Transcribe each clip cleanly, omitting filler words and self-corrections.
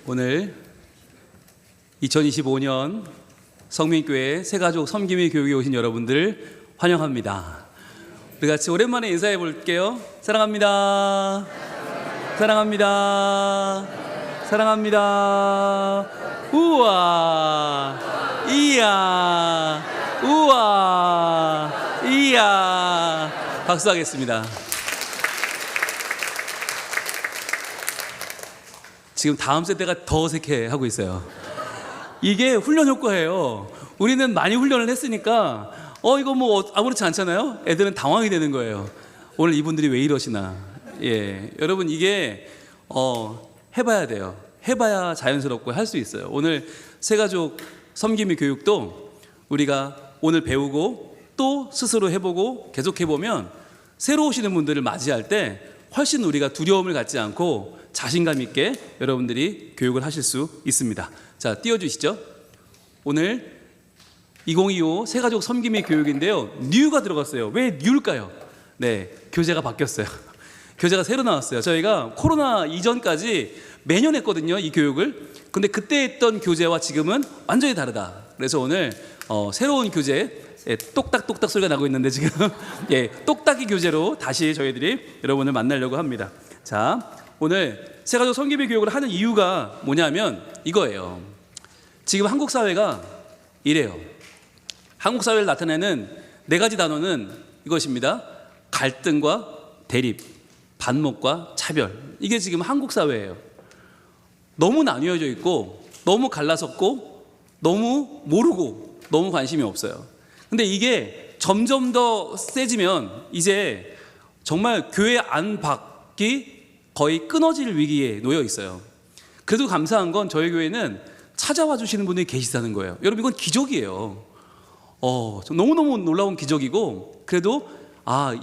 오늘 2025년 성민교회 새가족 섬김의 교육에 오신 여러분들 환영합니다. 우리 같이 오랜만에 인사해 볼게요. 사랑합니다. 사랑합니다. 사랑합니다. 우와, 이야, 우와, 이야. 박수하겠습니다. 지금 다음 세대가 더 어색해 하고 있어요. 이게 훈련 효과예요. 우리는 많이 훈련을 했으니까 이거 뭐 아무렇지 않잖아요. 애들은 당황이 되는 거예요. 오늘 이분들이 왜 이러시나. 여러분 이게 해봐야 돼요. 해봐야 자연스럽고 할 수 있어요. 오늘 새가족 섬김의 교육도 우리가 오늘 배우고 또 스스로 해보고 계속 해보면 새로 오시는 분들을 맞이할 때 훨씬 우리가 두려움을 갖지 않고 자신감 있게 여러분들이 교육을 하실 수 있습니다. 자, 띄워주시죠. 오늘 2025 새가족 섬김의 교육인데요, 뉴가 들어갔어요. 왜 뉴일까요? 네, 교재가 바뀌었어요. 교재가 새로 나왔어요. 저희가 코로나 이전까지 매년 했거든요, 이 교육을. 근데 그때 했던 교재와 지금은 완전히 다르다. 그래서 오늘 새로운 교재, 똑딱똑딱 소리가 나고 있는데 지금 똑딱이 교재로 다시 저희들이 여러분을 만나려고 합니다. 자, 오늘 새가족 섬김의 교육을 하는 이유가 뭐냐면 이거예요. 지금 한국 사회가 이래요. 한국 사회를 나타내는 네 가지 단어는 이것입니다. 갈등과 대립, 반목과 차별. 이게 지금 한국 사회예요. 너무 나뉘어져 있고 너무 갈라섰고 너무 모르고 너무 관심이 없어요. 근데 이게 점점 더 세지면 이제 정말 교회 안팎이 거의 끊어질 위기에 놓여 있어요. 그래도 감사한 건 저희 교회는 찾아와 주시는 분들이 계시다는 거예요. 여러분 이건 기적이에요. 너무너무 놀라운 기적이고, 그래도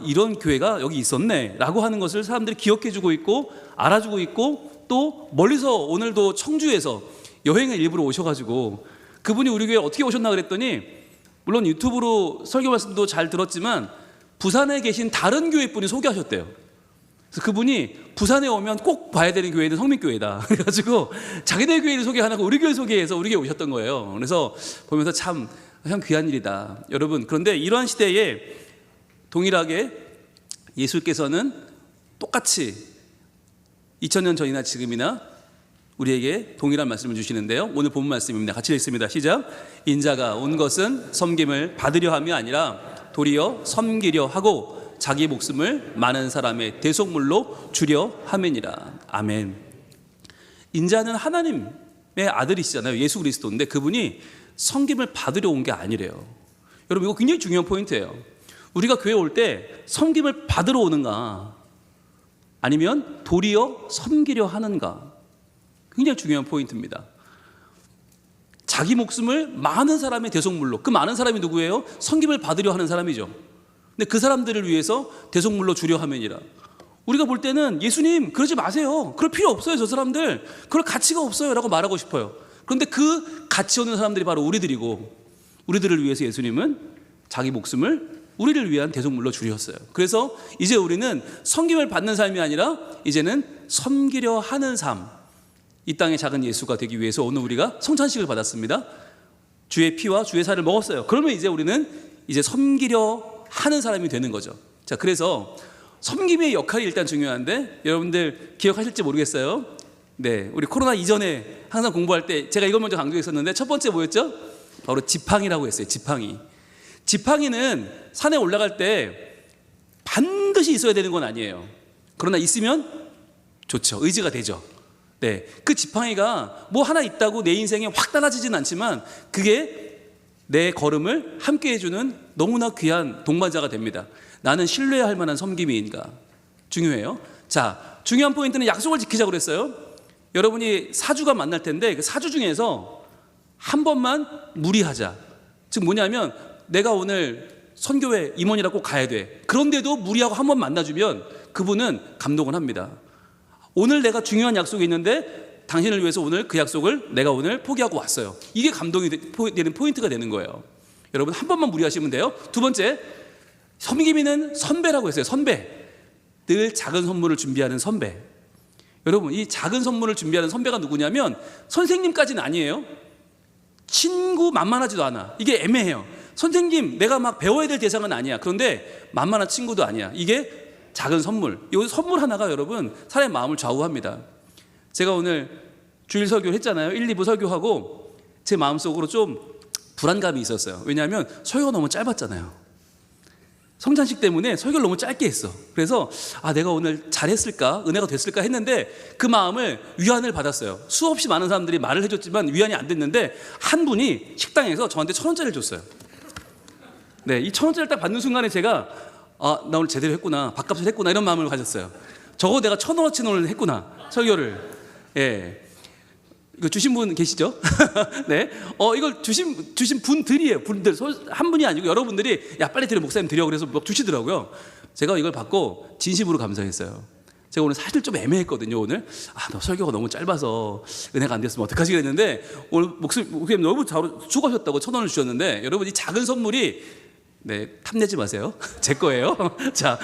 이런 교회가 여기 있었네 라고 하는 것을 사람들이 기억해 주고 있고 알아주고 있고, 또 멀리서 오늘도 청주에서 여행을 일부러 오셔가지고, 그분이 우리 교회에 어떻게 오셨나 그랬더니 물론 유튜브로 설교 말씀도 잘 들었지만 부산에 계신 다른 교회 분이 소개하셨대요. 그래서 그분이 부산에 오면 꼭 봐야 되는 교회는 성민교회다. 그래가지고 자기네 교회를 소개 안 하고 우리 교회 소개해서 우리 교회 오셨던 거예요. 그래서 보면서 참 귀한 일이다. 여러분, 그런데 이러한 시대에 동일하게 예수께서는 똑같이 2000년 전이나 지금이나 우리에게 동일한 말씀을 주시는데요, 오늘 본 말씀입니다. 같이 읽습니다. 시작. 인자가 온 것은 섬김을 받으려 함이 아니라 도리어 섬기려 하고 자기 목숨을 많은 사람의 대속물로 주려 함이니라. 아멘. 인자는 하나님의 아들이시잖아요. 예수 그리스도인데 그분이 섬김을 받으려 온 게 아니래요. 여러분 이거 굉장히 중요한 포인트예요. 우리가 교회 올 때 섬김을 받으러 오는가 아니면 도리어 섬기려 하는가, 굉장히 중요한 포인트입니다. 자기 목숨을 많은 사람의 대속물로, 그 많은 사람이 누구예요? 섬김을 받으려 하는 사람이죠. 근데 그 사람들을 위해서 대속물로 주려 함이니라. 우리가 볼 때는 예수님 그러지 마세요, 그럴 필요 없어요, 저 사람들 그럴 가치가 없어요 라고 말하고 싶어요. 그런데 그 가치 없는 사람들이 바로 우리들이고, 우리들을 위해서 예수님은 자기 목숨을 우리를 위한 대속물로 주셨어요. 그래서 이제 우리는 섬김을 받는 삶이 아니라 이제는 섬기려 하는 삶, 이 땅의 작은 예수가 되기 위해서 오늘 우리가 성찬식을 받았습니다. 주의 피와 주의 살을 먹었어요. 그러면 이제 우리는 이제 섬기려 하는 사람이 되는 거죠. 자, 그래서 섬김의 역할이 일단 중요한데 여러분들 기억하실지 모르겠어요. 네, 우리 코로나 이전에 항상 공부할 때 제가 이걸 먼저 강조했었는데 첫 번째 뭐였죠? 바로 지팡이라고 했어요. 지팡이. 지팡이는 산에 올라갈 때 반드시 있어야 되는 건 아니에요. 그러나 있으면 좋죠. 의지가 되죠. 네, 그 지팡이가 뭐 하나 있다고 내 인생에 확 달라지진 않지만 그게 내 걸음을 함께 해주는 너무나 귀한 동반자가 됩니다. 나는 신뢰할 만한 섬김이인가, 중요해요. 자, 중요한 포인트는 약속을 지키자고 그랬어요. 여러분이 사주가 만날 텐데 그 사주 중에서 한 번만 무리하자. 즉 뭐냐면 내가 오늘 선교회 임원이라고 가야 돼. 그런데도 무리하고 한 번 만나주면 그분은 감동을 합니다. 오늘 내가 중요한 약속이 있는데 당신을 위해서 오늘 그 약속을 내가 오늘 포기하고 왔어요. 이게 감동이 되는 포인트가 되는 거예요. 여러분 한 번만 무리하시면 돼요. 두 번째, 섬김이는 선배라고 했어요. 선배. 늘 작은 선물을 준비하는 선배. 여러분, 이 작은 선물을 준비하는 선배가 누구냐면 선생님까지는 아니에요. 친구 만만하지도 않아. 이게 애매해요. 선생님, 내가 막 배워야 될 대상은 아니야. 그런데 만만한 친구도 아니야. 이게 작은 선물. 이 선물 하나가 여러분 사람의 마음을 좌우합니다. 제가 오늘 주일 설교를 했잖아요. 1, 2부 설교하고 제 마음속으로 좀 불안감이 있었어요. 왜냐하면 설교가 너무 짧았잖아요. 성찬식 때문에 설교를 너무 짧게 했어. 그래서 내가 오늘 잘했을까, 은혜가 됐을까 했는데 그 마음을 위안을 받았어요. 수없이 많은 사람들이 말을 해줬지만 위안이 안 됐는데 한 분이 식당에서 저한테 1,000원짜리를 줬어요. 네, 이 1,000원짜리를 딱 받는 순간에 제가 나 오늘 제대로 했구나, 밥값을 했구나, 이런 마음을 가졌어요. 저거 내가 1,000원어치 오늘 했구나, 설교를. 예. 이거 주신 분 계시죠? 네. 이걸 주신 분들이에요. 분들. 한 분이 아니고 여러분들이 야, 빨리 드려, 목사님 드려. 그래서 막 주시더라고요. 제가 이걸 받고 진심으로 감사했어요. 제가 오늘 사실 좀 애매했거든요. 오늘 너 설교가 너무 짧아서 은혜가 안 됐으면 어떡하지 그랬는데 오늘 목사님 너무 수고하셨다고 1,000원을 주셨는데 여러분, 이 작은 선물이, 네, 탐내지 마세요. 제 거예요. 자,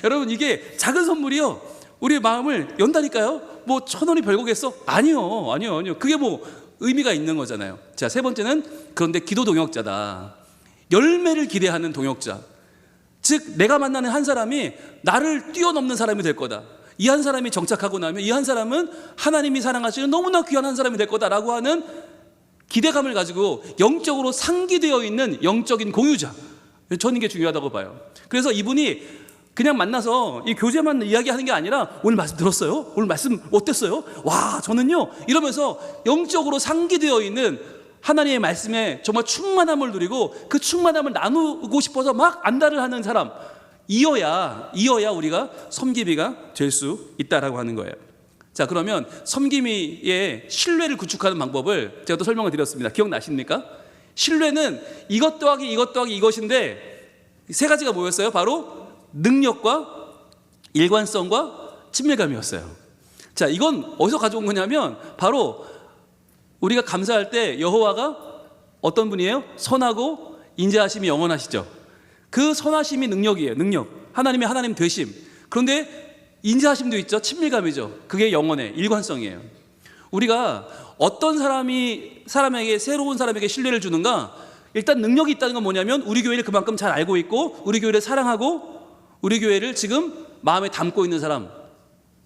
여러분, 이게 작은 선물이요, 우리의 마음을 연다니까요. 뭐 1,000원이 별거겠어? 아니요. 그게 뭐 의미가 있는 거잖아요. 자, 세 번째는 그런데 기도 동역자다. 열매를 기대하는 동역자. 즉, 내가 만나는 한 사람이 나를 뛰어넘는 사람이 될 거다. 이 한 사람이 정착하고 나면 이 한 사람은 하나님이 사랑하시는 너무나 귀한 한 사람이 될 거다라고 하는 기대감을 가지고 영적으로 상기되어 있는 영적인 공유자. 저는 이게 중요하다고 봐요. 그래서 이분이 그냥 만나서 이 교제만 이야기하는 게 아니라 오늘 말씀 들었어요? 오늘 말씀 어땠어요? 와, 저는요, 이러면서 영적으로 상기되어 있는 하나님의 말씀에 정말 충만함을 누리고 그 충만함을 나누고 싶어서 막 안달을 하는 사람, 이어야 우리가 섬기비가 될 수 있다라고 하는 거예요. 자, 그러면 섬기미의 신뢰를 구축하는 방법을 제가 또 설명을 드렸습니다. 기억나십니까? 신뢰는 이것 더하기 이것인데 세 가지가 뭐였어요? 바로 능력과 일관성과 친밀감이었어요. 자, 이건 어디서 가져온 거냐면 바로 우리가 감사할 때 여호와가 어떤 분이에요? 선하고 인자하심이 영원하시죠. 그 선하심이 능력이에요. 능력. 하나님 되심. 그런데 인자하심도 있죠. 친밀감이죠. 그게 영원해. 일관성이에요. 우리가 어떤 사람에게, 새로운 사람에게 신뢰를 주는가? 일단 능력이 있다는 건 뭐냐면 우리 교회를 그만큼 잘 알고 있고 우리 교회를 사랑하고 우리 교회를 지금 마음에 담고 있는 사람.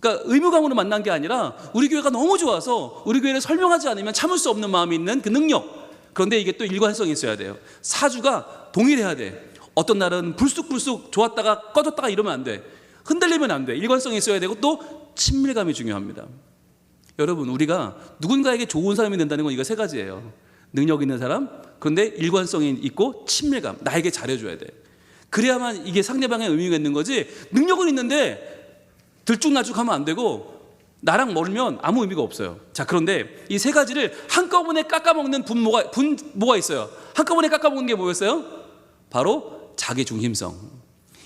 그러니까 의무감으로 만난 게 아니라 우리 교회가 너무 좋아서 우리 교회를 설명하지 않으면 참을 수 없는 마음이 있는 그 능력. 그런데 이게 또 일관성이 있어야 돼요. 사주가 동일해야 돼. 어떤 날은 불쑥불쑥 좋았다가 꺼졌다가 이러면 안 돼. 흔들리면 안 돼. 일관성이 있어야 되고 또 친밀감이 중요합니다. 여러분, 우리가 누군가에게 좋은 사람이 된다는 건 이거 세 가지예요. 능력 있는 사람, 그런데 일관성이 있고 친밀감. 나에게 잘해줘야 돼. 그래야만 이게 상대방의 의미가 있는 거지. 능력은 있는데 들쭉날쭉하면 안 되고 나랑 멀면 아무 의미가 없어요. 자, 그런데 이 세 가지를 한꺼번에 깎아먹는 분모가 있어요. 한꺼번에 깎아먹는 게 뭐였어요? 바로 자기중심성.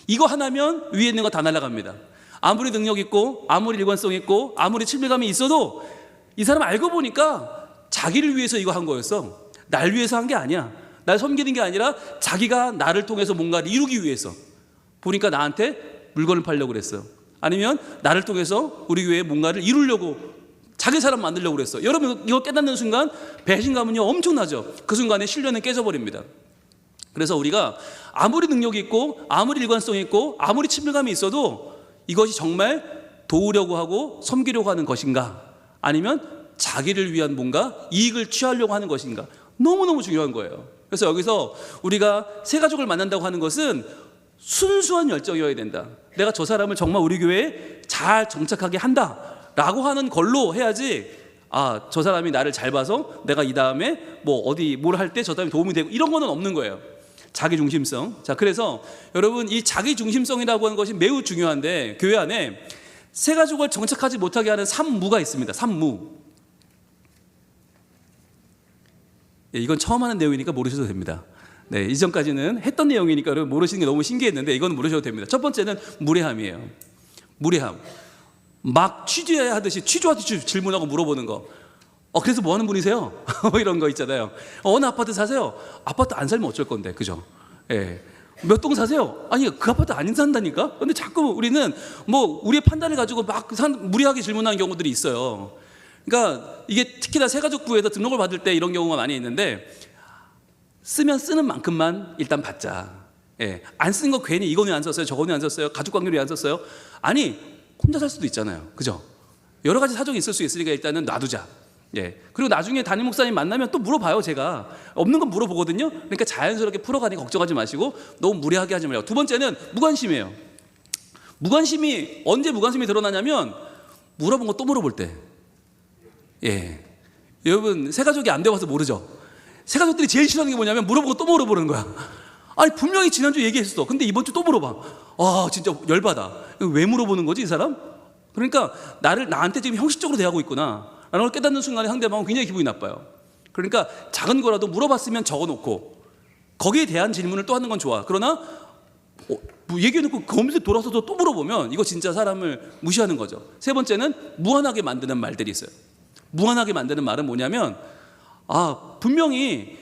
이거 하나면 위에 있는 거 다 날아갑니다. 아무리 능력 있고 아무리 일관성 있고 아무리 친밀감이 있어도 이 사람 알고 보니까 자기를 위해서 이거 한 거였어. 날 위해서 한 게 아니야. 날 섬기는 게 아니라 자기가 나를 통해서 뭔가를 이루기 위해서. 보니까 나한테 물건을 팔려고 그랬어요. 아니면 나를 통해서 우리 교회에 뭔가를 이루려고 자기 사람 만들려고 그랬어요. 여러분, 이거 깨닫는 순간 배신감은요 엄청나죠. 그 순간에 신뢰는 깨져버립니다. 그래서 우리가 아무리 능력이 있고 아무리 일관성이 있고 아무리 친밀감이 있어도 이것이 정말 도우려고 하고 섬기려고 하는 것인가, 아니면 자기를 위한 뭔가 이익을 취하려고 하는 것인가, 너무너무 중요한 거예요. 그래서 여기서 우리가 새 가족을 만난다고 하는 것은 순수한 열정이어야 된다. 내가 저 사람을 정말 우리 교회에 잘 정착하게 한다라고 하는 걸로 해야지, 저 사람이 나를 잘 봐서 내가 이 다음에 뭘 할 때 저 사람이 도움이 되고 이런 거는 없는 거예요. 자기중심성. 자, 그래서 여러분, 이 자기중심성이라고 하는 것이 매우 중요한데 교회 안에 새 가족을 정착하지 못하게 하는 산무가 있습니다. 산무. 이건 처음 하는 내용이니까 모르셔도 됩니다. 네, 이전까지는 했던 내용이니까 여러분 모르시는 게 너무 신기했는데 이건 모르셔도 됩니다. 첫 번째는 무례함이에요. 무례함. 막 취재하듯이 취조하듯이 질문하고 물어보는 거. 그래서 뭐 하는 분이세요? 이런 거 있잖아요. 어느 아파트 사세요? 아파트 안 살면 어쩔 건데, 그죠? 예. 몇 동 사세요? 아니 그 아파트 안 산다니까? 근데 자꾸 우리는 뭐 우리의 판단을 가지고 막 무리하게 질문하는 경우들이 있어요. 그러니까 이게 특히나 새가족부에서 등록을 받을 때 이런 경우가 많이 있는데, 쓰면 쓰는 만큼만 일단 받자. 예, 안 쓴 거 괜히 이거는 안 썼어요, 저거는 안 썼어요, 가족관계를 안 썼어요. 아니 혼자 살 수도 있잖아요, 그죠? 여러 가지 사정이 있을 수 있으니까 일단은 놔두자. 예. 그리고 나중에 담임 목사님 만나면 또 물어봐요. 제가 없는 건 물어보거든요. 그러니까 자연스럽게 풀어가니 걱정하지 마시고 너무 무리하게 하지 말고. 두 번째는 무관심이에요. 무관심이 언제 무관심이 드러나냐면 물어본 거 또 물어볼 때. 예. 여러분 새가족이 안 되어서 모르죠. 새가족들이 제일 싫어하는 게 뭐냐면 물어보고 또 물어보는 거야. 아니 분명히 지난주 얘기했어. 근데 이번 주 또 물어봐. 아 진짜 열받아. 왜 물어보는 거지 이 사람? 그러니까 나한테 지금 형식적으로 대하고 있구나 라는 걸 깨닫는 순간에 상대방은 굉장히 기분이 나빠요. 그러니까 작은 거라도 물어봤으면 적어놓고 거기에 대한 질문을 또 하는 건 좋아. 그러나 뭐 얘기해놓고 그 밑에 돌아서서 또 물어보면 이거 진짜 사람을 무시하는 거죠. 세 번째는 무한하게 만드는 말들이 있어요. 무한하게 만드는 말은 뭐냐면 분명히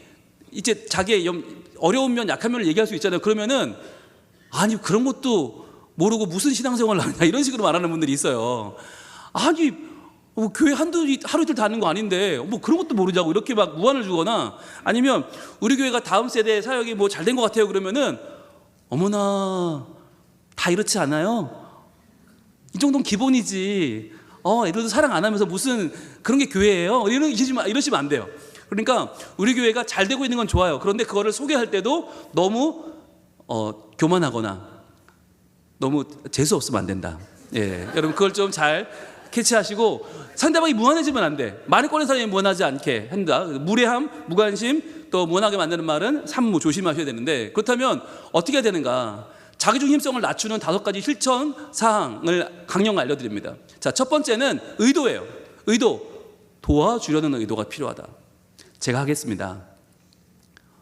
이제 자기의 어려운 면 약한 면을 얘기할 수 있잖아요. 그러면은 아니 그런 것도 모르고 무슨 신앙생활을 하냐 이런 식으로 말하는 분들이 있어요. 아니 교회 하루 이틀 다니는 거 아닌데 뭐 그런 것도 모르자고 이렇게 막 무안을 주거나, 아니면 우리 교회가 다음 세대 사역이 뭐 잘 된 것 같아요 그러면은 어머나 다 이렇지 않아요? 이 정도는 기본이지. 애들도 사랑 안 하면서 무슨 그런 게 교회예요? 이러시면 안 돼요. 그러니까 우리 교회가 잘 되고 있는 건 좋아요. 그런데 그거를 소개할 때도 너무 교만하거나 너무 재수 없으면 안 된다. 예, 여러분 그걸 좀 잘 캐치하시고, 상대방이 무한해지면 안 돼. 말을 꺼낸 사람이 무한하지 않게 한다. 무례함, 무관심, 또 무한하게 만드는 말은 산무 조심하셔야 되는데, 그렇다면 어떻게 해야 되는가? 자기중심성을 낮추는 5가지 실천 사항을 강령 알려드립니다. 자, 첫 번째는 의도예요. 의도. 도와주려는 의도가 필요하다. 제가 하겠습니다.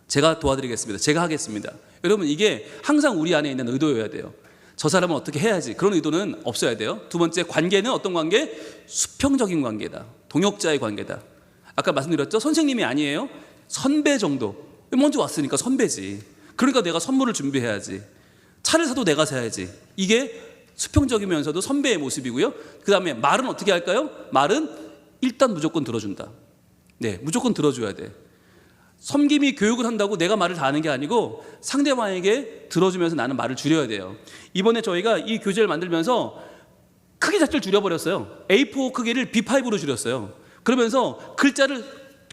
제가 도와드리겠습니다. 제가 하겠습니다. 여러분 이게 항상 우리 안에 있는 의도여야 돼요. 저 사람은 어떻게 해야지, 그런 의도는 없어야 돼요. 두 번째, 관계는 어떤 관계? 수평적인 관계다. 동역자의 관계다. 아까 말씀드렸죠? 선생님이 아니에요. 선배 정도. 먼저 왔으니까 선배지. 그러니까 내가 선물을 준비해야지. 차를 사도 내가 사야지. 이게 수평적이면서도 선배의 모습이고요. 그 다음에 말은 어떻게 할까요? 말은 일단 무조건 들어준다. 네, 무조건 들어줘야 돼. 섬김이 교육을 한다고 내가 말을 다 하는 게 아니고 상대방에게 들어주면서 나는 말을 줄여야 돼요. 이번에 저희가 이 교재를 만들면서 크기 자체를 줄여버렸어요. A4 크기를 B5로 줄였어요. 그러면서 글자를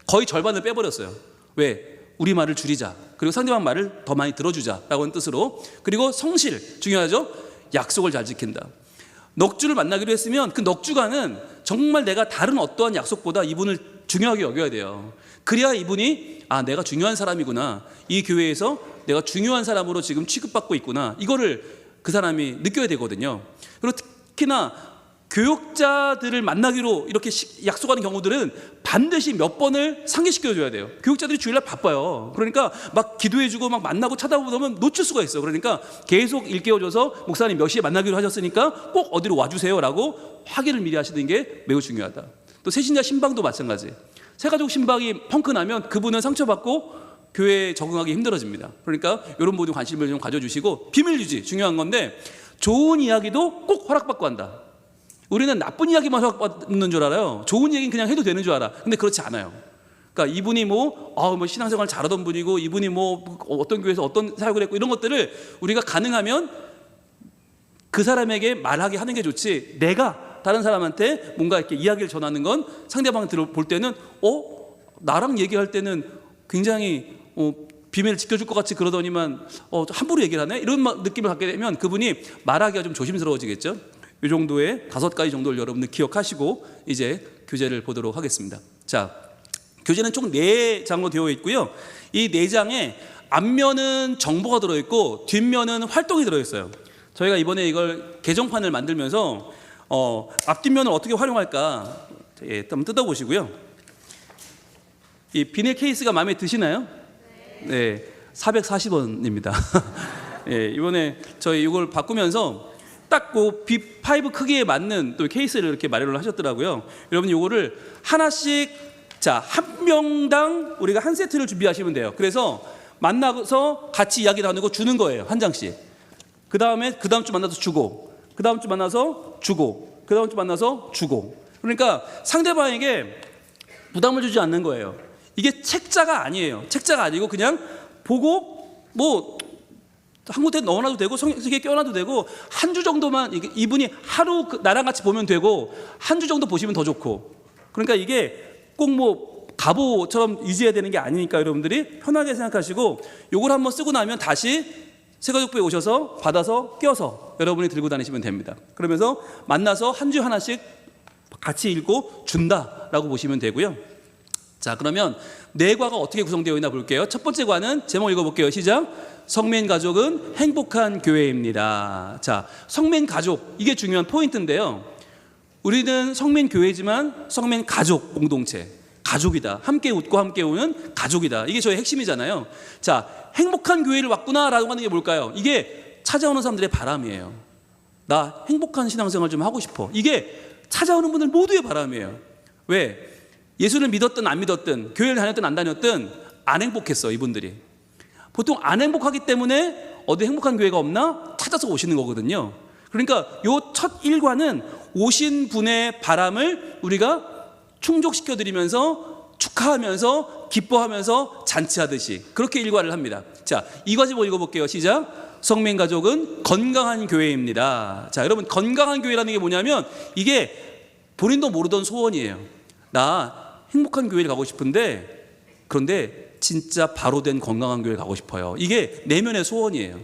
거의 절반을 빼버렸어요. 왜? 우리 말을 줄이자. 그리고 상대방 말을 더 많이 들어주자라고 하는 뜻으로. 그리고 성실, 중요하죠? 약속을 잘 지킨다. 넉주를 만나기로 했으면 그 넉주간은 정말 내가 다른 어떠한 약속보다 이분을 중요하게 여겨야 돼요. 그래야 이분이 내가 중요한 사람이구나, 이 교회에서 내가 중요한 사람으로 지금 취급받고 있구나, 이거를 그 사람이 느껴야 되거든요. 그리고 특히나 교육자들을 만나기로 이렇게 약속하는 경우들은 반드시 몇 번을 상기시켜줘야 돼요. 교육자들이 주일날 바빠요. 그러니까 막 기도해주고 막 만나고 찾아보면 놓칠 수가 있어요. 그러니까 계속 일깨워줘서 목사님 몇 시에 만나기로 하셨으니까 꼭 어디로 와주세요 라고 확인을 미리 하시는 게 매우 중요하다. 또 새신자 신방도 마찬가지. 새가족 신방이 펑크 나면 그분은 상처받고 교회에 적응하기 힘들어집니다. 그러니까 이런 부분에 관심을 좀 가져주시고, 비밀 유지 중요한 건데 좋은 이야기도 꼭 허락받고 한다. 우리는 나쁜 이야기만 허락받는 줄 알아요. 좋은 얘기는 그냥 해도 되는 줄 알아. 근데 그렇지 않아요. 그러니까 이분이 뭐 신앙생활 잘하던 분이고, 이분이 뭐 어떤 교회에서 어떤 사역을 했고, 이런 것들을 우리가 가능하면 그 사람에게 말하게 하는 게 좋지, 내가 다른 사람한테 뭔가 이렇게 이야기를 전하는 건 상대방을 볼 때는 나랑 얘기할 때는 굉장히 비밀을 지켜줄 것 같이 그러더니만 함부로 얘기를 하네, 이런 느낌을 갖게 되면 그분이 말하기가 좀 조심스러워지겠죠. 이 정도의 5가지 정도를 여러분들 기억하시고 이제 교재를 보도록 하겠습니다. 자, 교재는 총 4장으로 되어 있고요. 이 4장에 앞면은 정보가 들어있고 뒷면은 활동이 들어있어요. 저희가 이번에 이걸 개정판을 만들면서 앞뒷면을 어떻게 활용할까 한번 뜯어보시고요. 이 비닐 케이스가 마음에 드시나요? 네, 440원입니다. 네, 이번에 저희 이걸 바꾸면서 딱 그 B5 크기에 맞는 또 케이스를 이렇게 마련을 하셨더라고요. 여러분 이거를 하나씩, 자, 한 명당 우리가 한 세트를 준비하시면 돼요. 그래서 만나서 같이 이야기 나누고 주는 거예요. 한 장씩. 그 다음에 그 다음 주 만나서 주고, 그 다음 주 만나서 주고, 그 다음 주 만나서 주고. 그러니까 상대방에게 부담을 주지 않는 거예요. 이게 책자가 아니에요. 책자가 아니고 그냥 보고 뭐 한국에 넣어놔도 되고 성경에 껴놔도 되고 한 주 정도만 이분이 하루 나랑 같이 보면 되고 한 주 정도 보시면 더 좋고. 그러니까 이게 꼭 뭐 가보처럼 유지해야 되는 게 아니니까 여러분들이 편하게 생각하시고 요걸 한번 쓰고 나면 다시 새가족부에 오셔서 받아서 껴서 여러분이 들고 다니시면 됩니다. 그러면서 만나서 한 주에 하나씩 같이 읽고 준다라고 보시면 되고요. 자, 그러면 네 과가 어떻게 구성되어 있나 볼게요. 첫 번째 과는 제목 읽어볼게요. 시작. 성민 가족은 행복한 교회입니다. 자, 성민 가족, 이게 중요한 포인트인데요. 우리는 성민 교회지만 성민 가족 공동체, 가족이다. 함께 웃고 함께 우는 가족이다. 이게 저의 핵심이잖아요. 자, 행복한 교회를 왔구나라고 하는 게 뭘까요? 이게 찾아오는 사람들의 바람이에요. 나 행복한 신앙생활 좀 하고 싶어. 이게 찾아오는 분들 모두의 바람이에요. 왜? 예수를 믿었든 안 믿었든 교회를 다녔든 안 다녔든 안 행복했어, 이분들이. 보통 안 행복하기 때문에 어디 행복한 교회가 없나 찾아서 오시는 거거든요. 그러니까 요 첫 일과는 오신 분의 바람을 우리가 충족시켜 드리면서 축하하면서 기뻐하면서 잔치하듯이 그렇게 일과를 합니다. 자, 이 과제목 읽어볼게요. 시작. 성민 가족은 건강한 교회입니다. 자, 여러분, 건강한 교회라는 게 뭐냐면 이게 본인도 모르던 소원이에요. 나 행복한 교회를 가고 싶은데 그런데 진짜 바로 된 건강한 교회를 가고 싶어요. 이게 내면의 소원이에요.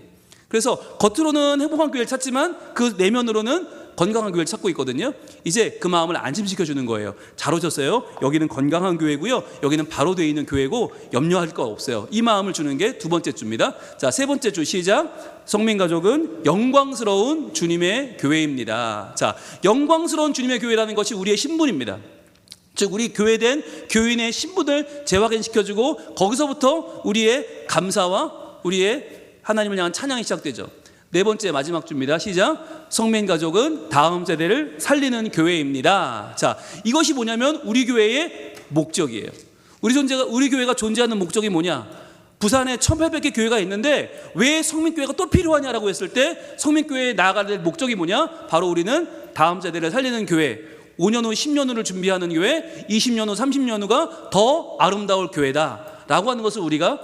그래서 겉으로는 행복한 교회를 찾지만 그 내면으로는 건강한 교회를 찾고 있거든요. 이제 그 마음을 안심시켜 주는 거예요. 잘 오셨어요. 여기는 건강한 교회고요. 여기는 바로 되어 있는 교회고 염려할 거 없어요. 이 마음을 주는 게 두 번째 주입니다. 자, 세 번째 주 시작. 성민 가족은 영광스러운 주님의 교회입니다. 자, 영광스러운 주님의 교회라는 것이 우리의 신분입니다. 즉 우리 교회된 교인의 신분을 재확인시켜주고 거기서부터 우리의 감사와 우리의 하나님을 향한 찬양이 시작되죠. 네 번째 마지막 주입니다. 시작. 성민 가족은 다음 세대를 살리는 교회입니다. 자, 이것이 뭐냐면 우리 교회의 목적이에요. 우리 교회가 존재하는 목적이 뭐냐? 부산에 1800개 교회가 있는데 왜 성민교회가 또 필요하냐라고 했을 때 성민교회에 나아가야 될 목적이 뭐냐? 바로 우리는 다음 세대를 살리는 교회, 5년 후 10년 후를 준비하는 교회, 20년 후 30년 후가 더 아름다울 교회다라고 하는 것을 우리가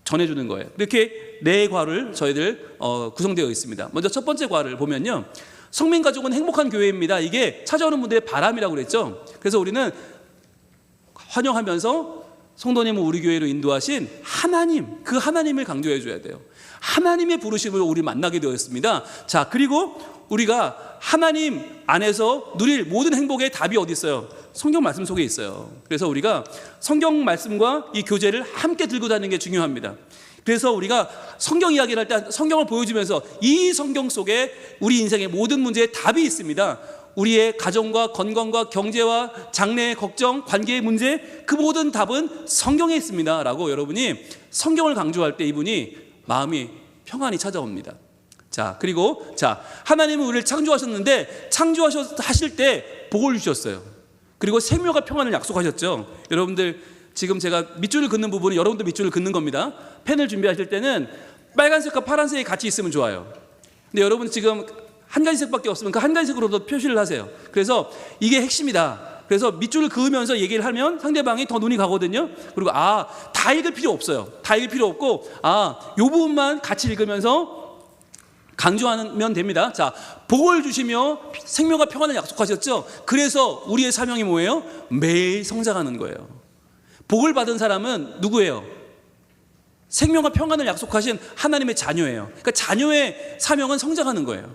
전해주는 거예요. 이렇게 네 과를 저희들 구성되어 있습니다. 먼저 첫 번째 과를 보면요, 성민 가족은 행복한 교회입니다. 이게 찾아오는 분들의 바람이라고 그랬죠. 그래서 우리는 환영하면서 성도님을 우리 교회로 인도하신 하나님, 그 하나님을 강조해 줘야 돼요. 하나님의 부르심을 우리 만나게 되었습니다. 자, 그리고 우리가 하나님 안에서 누릴 모든 행복의 답이 어디 있어요? 성경 말씀 속에 있어요. 그래서 우리가 성경 말씀과 이 교제를 함께 들고 다니는 게 중요합니다. 그래서 우리가 성경 이야기를 할 때 성경을 보여주면서 이 성경 속에 우리 인생의 모든 문제에 답이 있습니다. 우리의 가정과 건강과 경제와 장래의 걱정, 관계의 문제, 그 모든 답은 성경에 있습니다 라고 여러분이 성경을 강조할 때 이분이 마음이 평안이 찾아옵니다. 자, 그리고 자, 하나님은 우리를 창조하셨는데 창조하실 때 복을 주셨어요. 그리고 생명과 평안을 약속하셨죠. 여러분들 지금 제가 밑줄을 긋는 부분은 여러분도 밑줄을 긋는 겁니다. 펜을 준비하실 때는 빨간색과 파란색이 같이 있으면 좋아요. 근데 여러분 지금 한 가지 색밖에 없으면 그 한 가지 색으로도 표시를 하세요. 그래서 이게 핵심이다. 그래서 밑줄을 그으면서 얘기를 하면 상대방이 더 눈이 가거든요. 그리고 다 읽을 필요 없어요. 다 읽을 필요 없고 요 부분만 같이 읽으면서 강조하면 됩니다. 자, 복을 주시며 생명과 평안을 약속하셨죠. 그래서 우리의 사명이 뭐예요? 매일 성장하는 거예요. 복을 받은 사람은 누구예요? 생명과 평안을 약속하신 하나님의 자녀예요. 그러니까 자녀의 사명은 성장하는 거예요.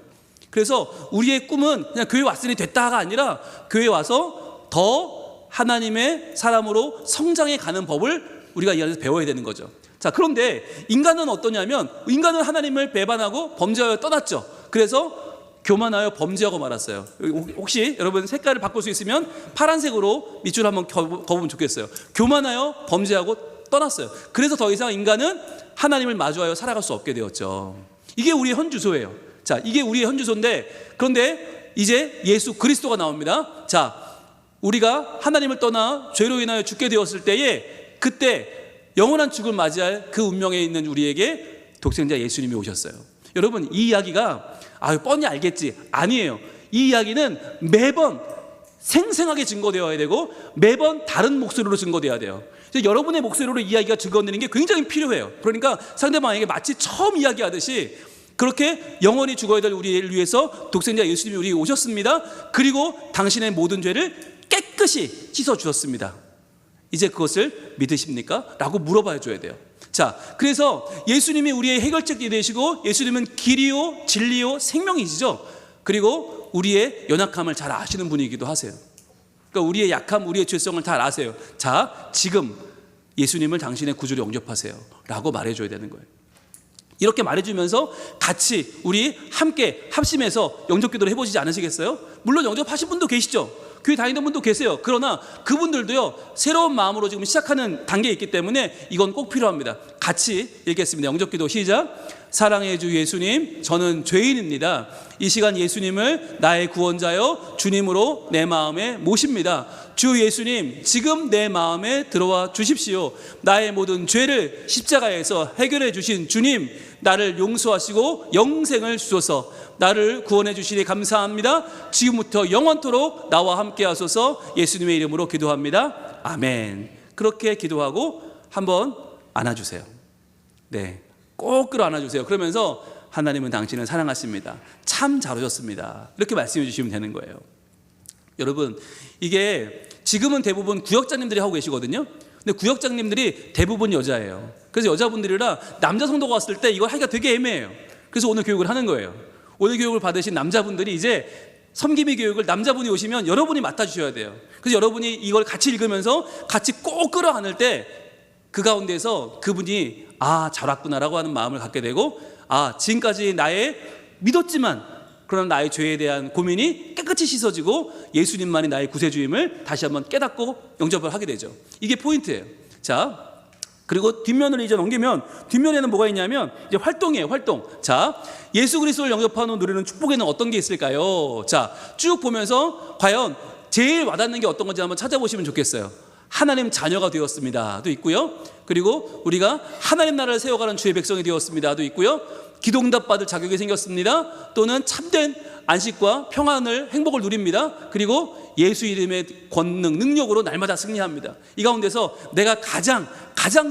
그래서 우리의 꿈은 그냥 교회 왔으니 됐다가 아니라 교회 와서 더 하나님의 사람으로 성장해 가는 법을 우리가 이 안에서 배워야 되는 거죠. 자, 그런데 인간은 어떠냐면 인간은 하나님을 배반하고 범죄하여 떠났죠. 그래서 교만하여 범죄하고 말았어요. 혹시 여러분 색깔을 바꿀 수 있으면 파란색으로 밑줄 한번 그어보면 좋겠어요. 교만하여 범죄하고 떠났어요. 그래서 더 이상 인간은 하나님을 마주하여 살아갈 수 없게 되었죠. 이게 우리의 현주소예요. 자, 이게 우리의 현주소인데 그런데 이제 예수 그리스도가 나옵니다. 자, 우리가 하나님을 떠나 죄로 인하여 죽게 되었을 때에 그때 영원한 죽음을 맞이할 그 운명에 있는 우리에게 독생자 예수님이 오셨어요. 여러분, 이 이야기가 뻔히 알겠지, 아니에요. 이 이야기는 매번 생생하게 증거되어야 되고 매번 다른 목소리로 증거되어야 돼요. 여러분의 목소리로 이야기가 증거되는 게 굉장히 필요해요. 그러니까 상대방에게 마치 처음 이야기하듯이 그렇게 영원히 죽어야 될 우리를 위해서 독생자 예수님이 우리에게 오셨습니다. 그리고 당신의 모든 죄를 깨끗이 씻어주셨습니다. 이제 그것을 믿으십니까? 라고 물어봐 줘야 돼요. 자, 그래서 예수님이 우리의 해결책이 되시고 예수님은 길이요 진리요 생명이시죠. 그리고 우리의 연약함을 잘 아시는 분이기도 하세요. 그러니까 우리의 약함, 우리의 죄성을 잘 아세요. 자, 지금 예수님을 당신의 구주로 영접하세요 라고 말해줘야 되는 거예요. 이렇게 말해주면서 같이 우리 함께 합심해서 영접기도를 해보시지 않으시겠어요? 물론 영접하신 분도 계시죠. 교회 다니던 분도 계세요. 그러나 그분들도요, 새로운 마음으로 지금 시작하는 단계에 있기 때문에 이건 꼭 필요합니다. 같이 읽겠습니다. 영접기도 시작. 사랑의 주 예수님, 저는 죄인입니다. 이 시간 예수님을 나의 구원자여 주님으로 내 마음에 모십니다. 주 예수님, 지금 내 마음에 들어와 주십시오. 나의 모든 죄를 십자가에서 해결해 주신 주님, 나를 용서하시고 영생을 주소서. 나를 구원해 주시니 감사합니다. 지금부터 영원토록 나와 함께 하소서. 예수님의 이름으로 기도합니다. 아멘. 그렇게 기도하고 한번 안아주세요. 네, 꼭 끌어안아주세요. 그러면서 하나님은 당신을 사랑하십니다. 참 잘 오셨습니다. 이렇게 말씀해 주시면 되는 거예요. 여러분, 이게 지금은 대부분 구역장님들이 하고 계시거든요. 근데 구역장님들이 대부분 여자예요. 그래서 여자분들이라 남자 성도가 왔을 때 이걸 하기가 되게 애매해요. 그래서 오늘 교육을 하는 거예요. 오늘 교육을 받으신 남자분들이 이제 섬김의 교육을 남자분이 오시면 여러분이 맡아주셔야 돼요. 그래서 여러분이 이걸 같이 읽으면서 같이 꼭 끌어안을 때 그 가운데서 그분이 잘 왔구나라고 하는 마음을 갖게 되고, 지금까지 나의 믿었지만 그러나 나의 죄에 대한 고민이 깨끗이 씻어지고 예수님만이 나의 구세주임을 다시 한번 깨닫고 영접을 하게 되죠. 이게 포인트예요. 자, 그리고 뒷면을 이제 넘기면 뒷면에는 뭐가 있냐면 이제 활동이에요. 활동. 자, 예수 그리스도를 영접하는 누리는 축복에는 어떤 게 있을까요? 자, 쭉 보면서 과연 제일 와닿는 게 어떤 건지 한번 찾아보시면 좋겠어요. 하나님 자녀가 되었습니다도 있고요. 그리고 우리가 하나님 나라를 세워가는 주의 백성이 되었습니다도 있고요. 기도응답 받을 자격이 생겼습니다. 또는 참된 안식과 평안을, 행복을 누립니다. 그리고 예수 이름의 권능, 능력으로 날마다 승리합니다. 이 가운데서 내가 가장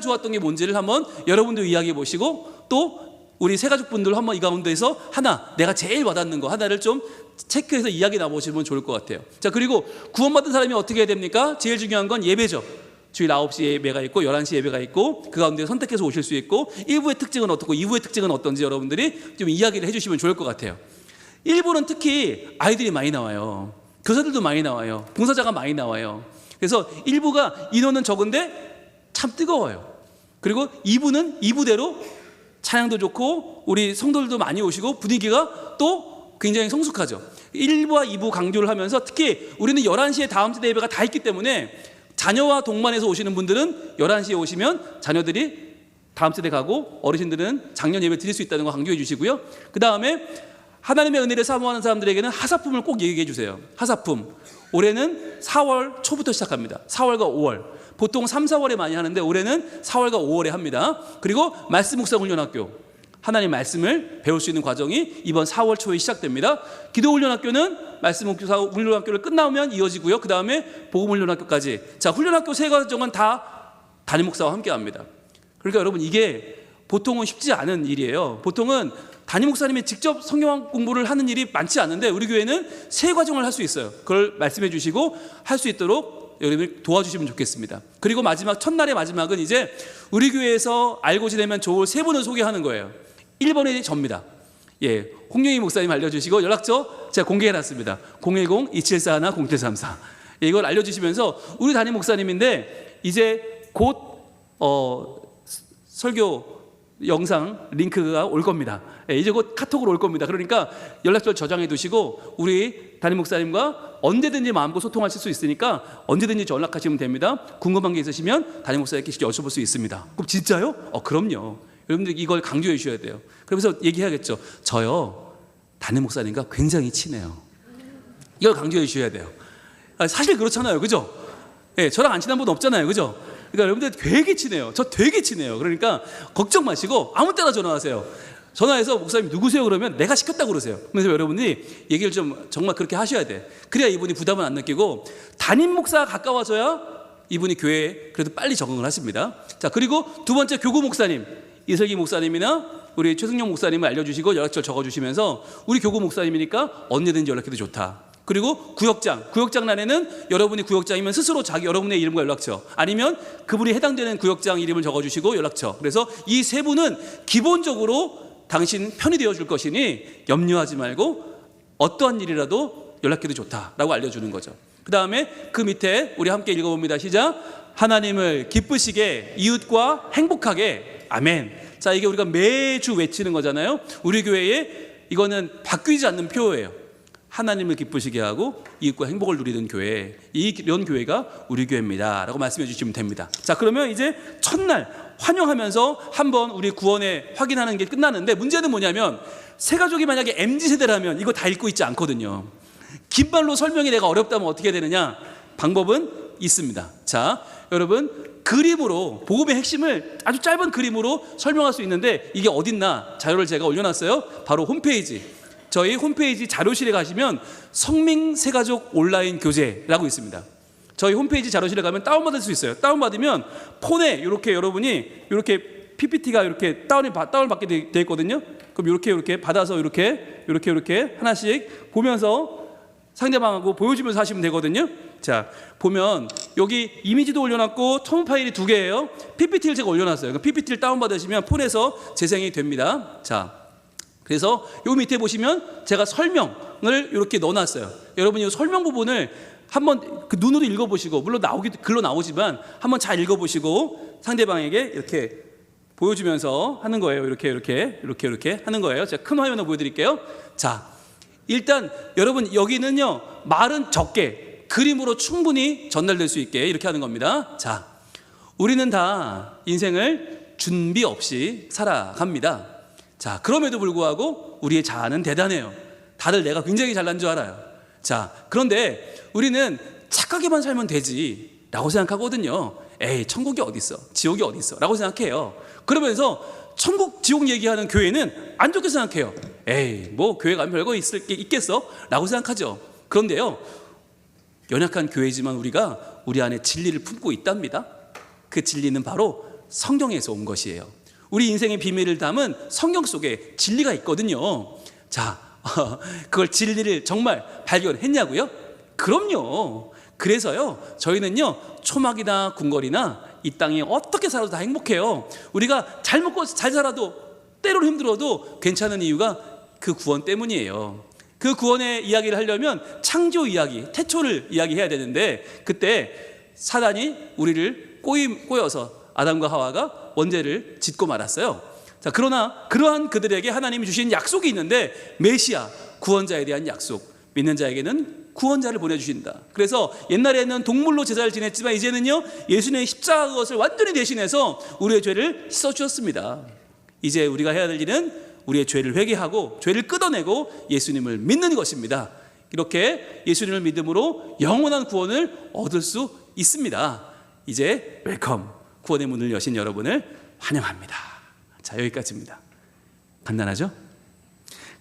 좋았던 게 뭔지를 한번 여러분도 이야기해 보시고, 또 우리 새가족분들 한번 이 가운데서 내가 제일 와닿는 거 하나를 좀 체크해서 이야기 나눠보시면 좋을 것 같아요. 자, 그리고 구원받은 사람이 어떻게 해야 됩니까? 제일 중요한 건 예배죠. 주일 9시 예배가 있고 11시 예배가 있고 그 가운데 선택해서 오실 수 있고, 1부의 특징은 어떻고 2부의 특징은 어떤지 여러분들이 좀 이야기를 해주시면 좋을 것 같아요. 1부는 특히 아이들이 많이 나와요. 교사들도 많이 나와요. 봉사자가 많이 나와요. 그래서 1부가 인원은 적은데 참 뜨거워요. 그리고 2부는 2부대로 찬양도 좋고 우리 성도들도 많이 오시고 분위기가 또 굉장히 성숙하죠. 1부와 2부 강조를 하면서 특히 우리는 11시에 다음 세대 예배가 다 있기 때문에 자녀와 동반해서 오시는 분들은 11시에 오시면 자녀들이 다음 세대 가고 어르신들은 작년 예배 드릴 수 있다는 거 강조해 주시고요. 그 다음에 하나님의 은혜를 사모하는 사람들에게는 하사품을 꼭 얘기해 주세요. 하사품. 올해는 4월 초부터 시작합니다. 4월과 5월. 보통 3, 4월에 많이 하는데 올해는 4월과 5월에 합니다. 그리고 말씀 묵상 훈련학교. 하나님 말씀을 배울 수 있는 과정이 이번 4월 초에 시작됩니다. 기도훈련학교는 말씀 훈련학교를 끝나면 이어지고요. 그 다음에 복음훈련학교까지. 자, 훈련학교 세 과정은 다 담임 목사와 함께 합니다. 그러니까 여러분, 이게 보통은 쉽지 않은 일이에요. 보통은 담임 목사님이 직접 성경 공부를 하는 일이 많지 않은데 우리 교회는 세 과정을 할 수 있어요. 그걸 말씀해 주시고 할 수 있도록 여러분이 도와주시면 좋겠습니다. 그리고 마지막, 첫날의 마지막은 이제 우리 교회에서 알고 지내면 좋을 세 분을 소개하는 거예요. 1번이 접니다. 예, 홍영희 목사님 알려주시고 연락처 제가 공개해놨습니다. 010-2741-0734. 예, 이걸 알려주시면서 우리 담임 목사님인데 이제 곧 설교 영상 링크가 올 겁니다. 예, 이제 곧 카톡으로 올 겁니다. 그러니까 연락처를 저장해 두시고 우리 담임 목사님과 언제든지 마음껏 소통하실 수 있으니까 언제든지 연락하시면 됩니다. 궁금한 게 있으시면 담임 목사님께 여쭤볼 수 있습니다. 그럼 진짜요? 그럼요. 여러분들 이걸 강조해 주셔야 돼요. 그러면서 얘기해야겠죠. 저요, 담임 목사님과 굉장히 친해요. 이걸 강조해 주셔야 돼요. 사실 그렇잖아요. 그죠? 예, 저랑 안 친한 분 없잖아요. 그죠? 그러니까 여러분들 되게 친해요. 저 되게 친해요. 그러니까 걱정 마시고 아무 때나 전화하세요. 전화해서 목사님 누구세요? 그러면 내가 시켰다고 그러세요. 그래서 여러분이 얘기를 좀 정말 그렇게 하셔야 돼. 그래야 이분이 부담을 안 느끼고, 담임 목사가 가까워져야 이분이 교회에 그래도 빨리 적응을 하십니다. 자, 그리고 두 번째, 교구 목사님, 이슬기 목사님이나 우리 최승용 목사님을 알려주시고 연락처를 적어주시면서 우리 교구 목사님이니까 언제든지 연락해도 좋다. 그리고 구역장란에는 여러분이 구역장이면 스스로 여러분의 이름과 연락처, 아니면 그분이 해당되는 구역장 이름을 적어주시고 연락처. 그래서 이 세 분은 기본적으로 당신 편이 되어줄 것이니 염려하지 말고 어떠한 일이라도 연락해도 좋다라고 알려주는 거죠. 그 다음에 그 밑에 우리 함께 읽어봅니다. 시작. 하나님을 기쁘시게, 이웃과 행복하게. 아멘. 자, 이게 우리가 매주 외치는 거잖아요. 우리 교회에 이거는 바뀌지 않는 표예요. 하나님을 기쁘시게 하고 이웃과 행복을 누리는 교회, 이런 교회가 우리 교회입니다 라고 말씀해 주시면 됩니다. 자, 그러면 이제 첫날 환영하면서 한번 우리 구원에 확인하는 게 끝나는데, 문제는 뭐냐면 새가족이 만약에 MZ세대라면 이거 다 읽고 있지 않거든요. 긴 말로 설명이 내가 어렵다면 어떻게 되느냐? 방법은 있습니다. 자, 여러분, 그림으로 복음의 핵심을 아주 짧은 그림으로 설명할 수 있는데, 이게 어딨나? 자료를 제가 올려놨어요. 바로 홈페이지, 저희 홈페이지 자료실에 가시면 성민새가족 온라인 교재라고 있습니다. 저희 홈페이지 자료실에 가면 다운받을 수 있어요. 다운받으면 폰에 이렇게 여러분이 이렇게 PPT가 이렇게 다운받게 되어 있거든요. 그럼 이렇게 받아서 이렇게 하나씩 보면서 상대방하고 보여주면서 하시면 되거든요. 자, 보면 여기 이미지도 올려놨고 첨부 파일이 2개예요. PPT를 제가 올려놨어요. PPT를 다운받으시면 폰에서 재생이 됩니다. 자, 그래서 요 밑에 보시면 제가 설명을 이렇게 넣어놨어요. 여러분이 이 설명 부분을 한번 그 눈으로 읽어보시고, 물론 글로 나오지만 한번 잘 읽어보시고 상대방에게 이렇게 보여주면서 하는 거예요. 이렇게 하는 거예요. 제가 큰 화면으로 보여드릴게요. 자, 일단 여러분 여기는요, 말은 적게 그림으로 충분히 전달될 수 있게 이렇게 하는 겁니다. 자, 우리는 다 인생을 준비 없이 살아갑니다. 자, 그럼에도 불구하고 우리의 자아는 대단해요. 다들 내가 굉장히 잘난 줄 알아요. 자, 그런데 우리는 착하게만 살면 되지 라고 생각하거든요. 에이, 천국이 어딨어, 지옥이 어딨어 라고 생각해요. 그러면서 천국 지옥 얘기하는 교회는 안 좋게 생각해요. 에이, 뭐 교회 가면 별거 있겠어 라고 생각하죠. 그런데요, 연약한 교회지만 우리가 우리 안에 진리를 품고 있답니다. 그 진리는 바로 성경에서 온 것이에요. 우리 인생의 비밀을 담은 성경 속에 진리가 있거든요. 자, 그걸 진리를 정말 발견했냐고요? 그럼요. 그래서요, 저희는요, 초막이나 궁궐이나 이 땅에 어떻게 살아도 다 행복해요. 우리가 잘 먹고 잘 살아도 때로는 힘들어도 괜찮은 이유가 그 구원 때문이에요. 그 구원의 이야기를 하려면 창조 이야기, 태초를 이야기해야 되는데, 그때 사단이 우리를 꼬여서 아담과 하와가 원죄를 짓고 말았어요. 자, 그러나 그러한 그들에게 하나님이 주신 약속이 있는데, 메시아, 구원자에 대한 약속, 믿는 자에게는 구원자를 보내주신다. 그래서 옛날에는 동물로 제사를 지냈지만 이제는요, 예수님의 십자가 그것을 완전히 대신해서 우리의 죄를 씻어주셨습니다. 이제 우리가 해야 될 일은 우리의 죄를 회개하고 죄를 끊어내고 예수님을 믿는 것입니다. 이렇게 예수님을 믿음으로 영원한 구원을 얻을 수 있습니다. 이제 웰컴, 구원의 문을 여신 여러분을 환영합니다. 자, 여기까지입니다. 간단하죠?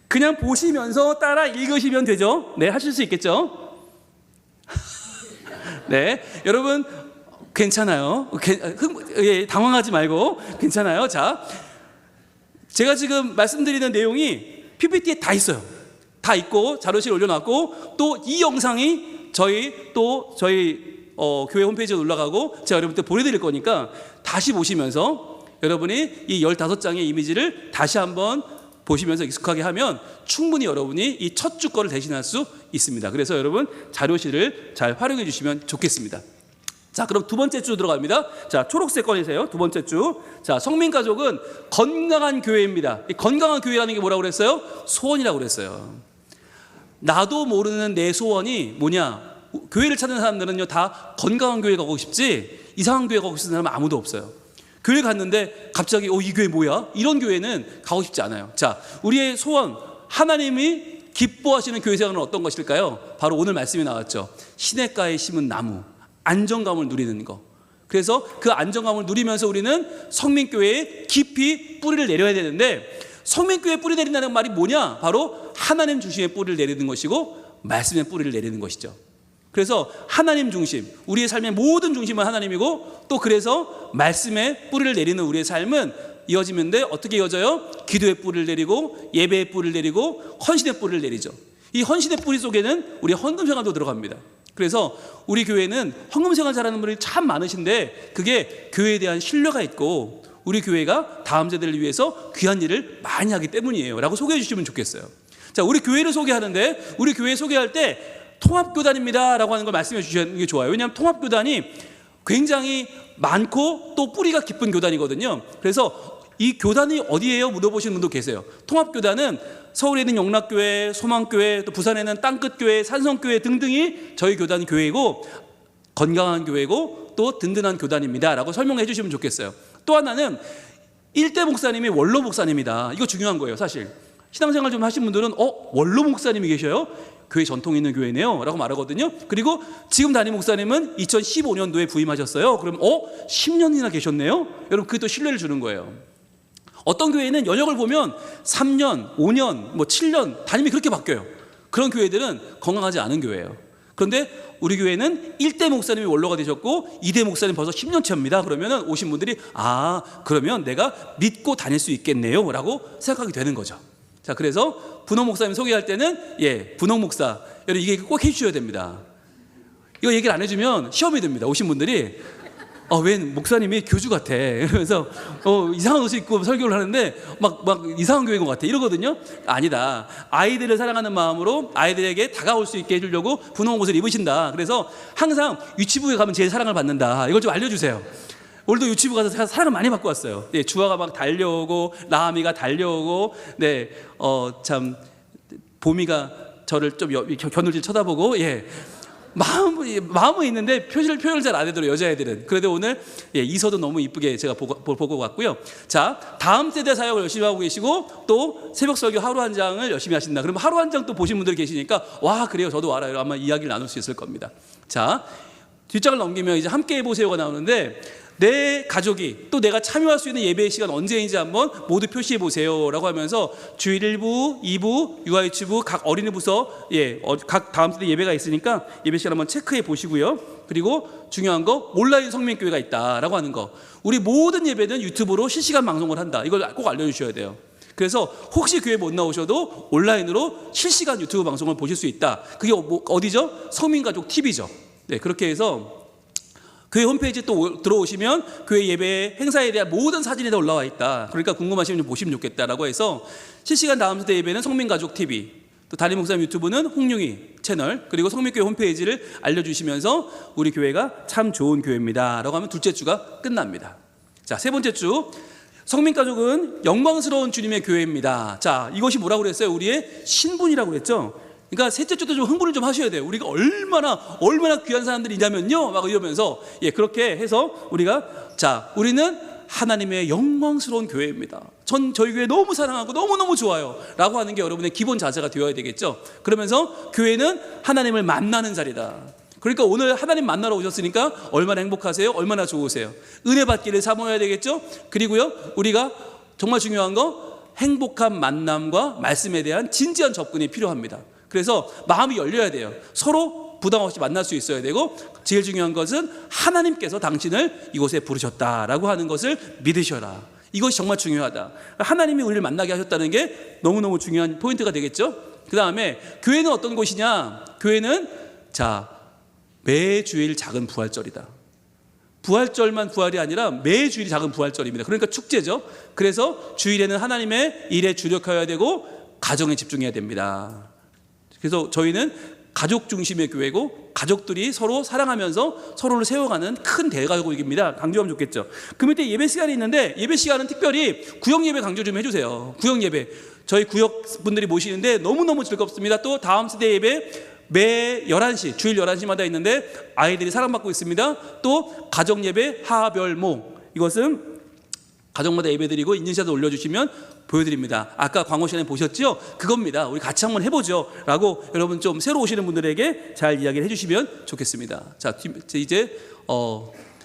그냥 보시면서 따라 읽으시면 되죠? 네, 하실 수 있겠죠? 네, 여러분 괜찮아요. 당황하지 말고 괜찮아요. 자, 제가 지금 말씀드리는 내용이 PPT에 다 있어요. 다 있고 자료실에 올려놨고, 또 이 영상이 저희 교회 홈페이지에 올라가고 제가 여러분들 보내드릴 거니까 다시 보시면서 여러분이 이 15장의 이미지를 다시 한번 보시면서 익숙하게 하면 충분히 여러분이 이 첫 주 거를 대신할 수 있습니다. 그래서 여러분 자료실을 잘 활용해 주시면 좋겠습니다. 자, 그럼 두 번째 주 들어갑니다. 자, 초록색 꺼내세요. 두 번째 주. 자, 성민가족은 건강한 교회입니다. 이 건강한 교회라는 게 뭐라고 그랬어요? 소원이라고 그랬어요. 나도 모르는 내 소원이 뭐냐? 교회를 찾는 사람들은요, 다 건강한 교회 가고 싶지 이상한 교회 가고 싶은 사람은 아무도 없어요. 교회 갔는데 갑자기 이 교회 뭐야? 이런 교회는 가고 싶지 않아요. 자, 우리의 소원, 하나님이 기뻐하시는 교회 생활은 어떤 것일까요? 바로 오늘 말씀이 나왔죠. 시냇가에 심은 나무, 안정감을 누리는 거. 그래서 그 안정감을 누리면서 우리는 성민교회에 깊이 뿌리를 내려야 되는데, 성민교회에 뿌리 내린다는 말이 뭐냐? 바로 하나님 중심의 뿌리를 내리는 것이고 말씀의 뿌리를 내리는 것이죠. 그래서 하나님 중심, 우리의 삶의 모든 중심은 하나님이고, 또 그래서 말씀의 뿌리를 내리는 우리의 삶은 이어지는데, 어떻게 이어져요? 기도의 뿌리를 내리고 예배의 뿌리를 내리고 헌신의 뿌리를 내리죠. 이 헌신의 뿌리 속에는 우리 헌금생활도 들어갑니다. 그래서 우리 교회는 헌금생활 잘하는 분들이 참 많으신데, 그게 교회에 대한 신뢰가 있고 우리 교회가 다음 세대를 위해서 귀한 일을 많이 하기 때문이에요 라고 소개해 주시면 좋겠어요. 자, 우리 교회를 소개하는데, 우리 교회 소개할 때 통합교단입니다 라고 하는 걸 말씀해 주시는 게 좋아요. 왜냐하면 통합교단이 굉장히 많고 또 뿌리가 깊은 교단이거든요. 그래서 이 교단이 어디예요? 물어보시는 분도 계세요. 통합교단은 서울에 있는 영락교회, 소망교회, 또 부산에 있는 땅끝교회, 산성교회 등등이 저희 교단 교회이고, 건강한 교회고 또 든든한 교단입니다 라고 설명해 주시면 좋겠어요. 또 하나는 일대 목사님이 원로 목사님이다. 이거 중요한 거예요. 사실 신앙생활 좀 하신 분들은 원로 목사님이 계셔요? 교회 전통 있는 교회네요 라고 말하거든요. 그리고 지금 담임 목사님은 2015년도에 부임하셨어요. 그럼 10년이나 계셨네요. 여러분, 그게 또 신뢰를 주는 거예요. 어떤 교회는 연역을 보면 3년, 5년, 7년 담임이 그렇게 바뀌어요. 그런 교회들은 건강하지 않은 교회예요. 그런데 우리 교회는 1대 목사님이 원로가 되셨고 2대 목사님 벌써 10년째입니다. 그러면 오신 분들이 그러면 내가 믿고 다닐 수 있겠네요 라고 생각하게 되는 거죠. 자, 그래서 분홍 목사님 소개할 때는 분홍 목사, 여러분 이게 꼭 해주셔야 됩니다. 이거 얘기를 안 해주면 시험이 됩니다. 오신 분들이 웬 목사님이 교주 같아 이러면서 이상한 옷을 입고 설교를 하는데 막 이상한 교회인 것 같아 이러거든요. 아니다. 아이들을 사랑하는 마음으로 아이들에게 다가올 수 있게 해주려고 분홍 옷을 입으신다. 그래서 항상 유치부에 가면 제일 사랑을 받는다. 이걸 좀 알려주세요. 오늘도 유치부 가서 사랑을 많이 받고 왔어요. 주아가 막 달려오고 라미가 달려오고, 참 보미가 저를 좀 겨누질 쳐다보고, 마음은 있는데 표현을 잘 안 해더라고요, 여자애들은. 그래도 오늘 이서도 너무 이쁘게 제가 보고 왔고요. 자, 다음 세대 사역을 열심히 하고 계시고 또 새벽 설교 하루 한 장을 열심히 하신다. 그러면 하루 한 장 또 보신 분들 계시니까 와, 그래요, 저도 알아요. 아마 이야기를 나눌 수 있을 겁니다. 자, 뒷장을 넘기면 이제 함께 해보세요가 나오는데, 내 가족이 또 내가 참여할 수 있는 예배의 시간 언제인지 한번 모두 표시해 보세요 라고 하면서 주일 1부, 2부, 유아유치부, 각 어린이 부서, 각 다음 세대 예배가 있으니까 예배 시간 한번 체크해 보시고요. 그리고 중요한 거, 온라인 성민교회가 있다라고 하는 거. 우리 모든 예배는 유튜브로 실시간 방송을 한다. 이걸 꼭 알려주셔야 돼요. 그래서 혹시 교회 못 나오셔도 온라인으로 실시간 유튜브 방송을 보실 수 있다. 그게 어디죠? 성민가족 TV죠. 그렇게 해서 교회 홈페이지 또 들어오시면 교회 예배 행사에 대한 모든 사진이 다 올라와 있다. 그러니까 궁금하시면 좀 보시면 좋겠다라고 해서 실시간 다음 세대 예배는 성민가족TV, 또 담임 목사님 유튜브는 홍룡이 채널, 그리고 성민교회 홈페이지를 알려주시면서 우리 교회가 참 좋은 교회입니다 라고 하면 둘째 주가 끝납니다. 자, 세 번째 주, 성민가족은 영광스러운 주님의 교회입니다. 자, 이것이 뭐라고 그랬어요? 우리의 신분이라고 그랬죠. 그러니까 셋째 주도 좀 흥분을 좀 하셔야 돼요. 우리가 얼마나 귀한 사람들이냐면요, 막 이러면서 그렇게 해서 우리는 하나님의 영광스러운 교회입니다. 저희 교회 너무 사랑하고 너무너무 좋아요 라고 하는 게 여러분의 기본 자세가 되어야 되겠죠. 그러면서 교회는 하나님을 만나는 자리다. 그러니까 오늘 하나님 만나러 오셨으니까 얼마나 행복하세요? 얼마나 좋으세요? 은혜 받기를 사모해야 되겠죠. 그리고요, 우리가 정말 중요한 거, 행복한 만남과 말씀에 대한 진지한 접근이 필요합니다. 그래서 마음이 열려야 돼요. 서로 부담 없이 만날 수 있어야 되고, 제일 중요한 것은 하나님께서 당신을 이곳에 부르셨다라고 하는 것을 믿으셔라. 이것이 정말 중요하다. 하나님이 우리를 만나게 하셨다는 게 너무너무 중요한 포인트가 되겠죠. 그 다음에 교회는 어떤 곳이냐? 교회는 매주일 작은 부활절이다. 부활절만 부활이 아니라 매주일이 작은 부활절입니다. 그러니까 축제죠. 그래서 주일에는 하나님의 일에 주력해야 되고 가정에 집중해야 됩니다. 그래서 저희는 가족 중심의 교회고, 가족들이 서로 사랑하면서 서로를 세워가는 큰 대가족입니다. 강조하면 좋겠죠. 그 밑에 예배 시간이 있는데, 예배 시간은 특별히 구역 예배 강조 좀 해주세요. 구역 예배, 저희 구역 분들이 모시는데 너무너무 즐겁습니다. 또 다음 세대 예배 매 11시, 주일 11시마다 있는데 아이들이 사랑받고 있습니다. 또 가정 예배 하별모, 이것은 가정마다 예배드리고 인증샷을 올려주시면 보여드립니다. 아까 광고 시간에 보셨죠? 그겁니다. 우리 같이 한번 해보죠 라고 여러분 좀 새로 오시는 분들에게 잘 이야기를 해주시면 좋겠습니다. 자, 이제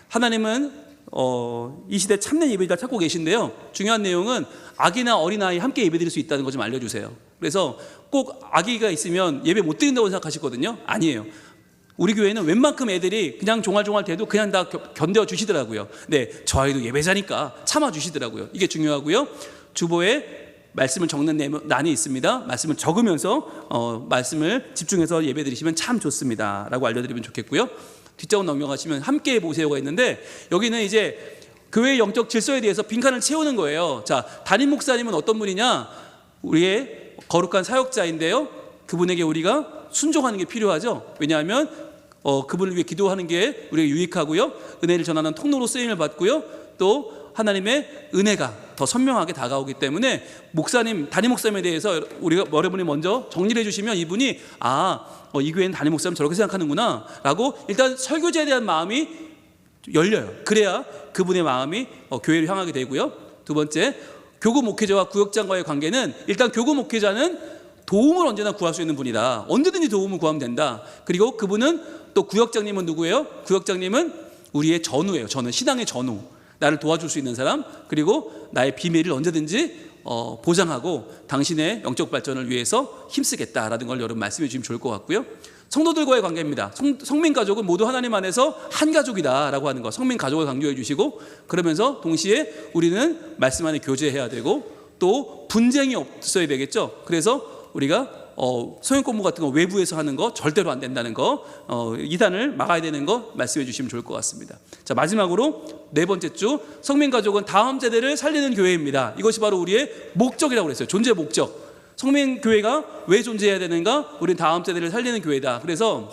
하나님은 이 시대 참된 예배자 찾고 계신데요. 중요한 내용은 아기나 어린아이 함께 예배드릴 수 있다는 것 좀 알려주세요. 그래서 꼭 아기가 있으면 예배 못 드린다고 생각하시거든요. 아니에요. 우리 교회는 웬만큼 애들이 그냥 종알종알 돼도 그냥 다 견뎌주시더라고요. 네, 저 아이도 예배자니까 참아주시더라고요. 이게 중요하고요. 주보에 말씀을 적는 난이 있습니다. 말씀을 적으면서 말씀을 집중해서 예배 드리시면 참 좋습니다 라고 알려드리면 좋겠고요. 뒷장을 넘겨가시면 함께 보세요가 있는데, 여기는 이제 교회의 영적 질서에 대해서 빈칸을 채우는 거예요. 자, 담임 목사님은 어떤 분이냐? 우리의 거룩한 사역자인데요, 그분에게 우리가 순종하는 게 필요하죠. 왜냐하면 그분을 위해 기도하는 게 우리에게 유익하고요, 은혜를 전하는 통로로 쓰임을 받고요, 또 하나님의 은혜가 더 선명하게 다가오기 때문에 목사님, 담임 목사님에 대해서 여러분이 먼저 정리를 해주시면 이분이 이 교회는 담임 목사님 저렇게 생각하는구나 라고 일단 설교자에 대한 마음이 열려요. 그래야 그분의 마음이 교회를 향하게 되고요. 두 번째, 교구 목회자와 구역장과의 관계는, 일단 교구 목회자는 도움을 언제나 구할 수 있는 분이다. 언제든지 도움을 구하면 된다. 그리고 그분은 또 구역장님은 누구예요? 구역장님은 우리의 전우예요. 저는 신앙의 전우, 나를 도와줄 수 있는 사람, 그리고 나의 비밀을 언제든지 보장하고 당신의 영적 발전을 위해서 힘쓰겠다라는 걸 여러분 말씀해 주시면 좋을 것 같고요. 성도들과의 관계입니다. 성민가족은 모두 하나님 안에서 한 가족이다라고 하는 거, 성민가족을 강조해 주시고, 그러면서 동시에 우리는 말씀 안에 교제해야 되고 또 분쟁이 없어야 되겠죠. 그래서 우리가 성역 공부 같은 거 외부에서 하는 거 절대로 안 된다는 거, 이단을 막아야 되는 거 말씀해 주시면 좋을 것 같습니다. 자, 마지막으로 네 번째 주, 성민가족은 다음 세대를 살리는 교회입니다. 이것이 바로 우리의 목적이라고 그랬어요. 존재 목적. 성민교회가 왜 존재해야 되는가? 우리는 다음 세대를 살리는 교회다. 그래서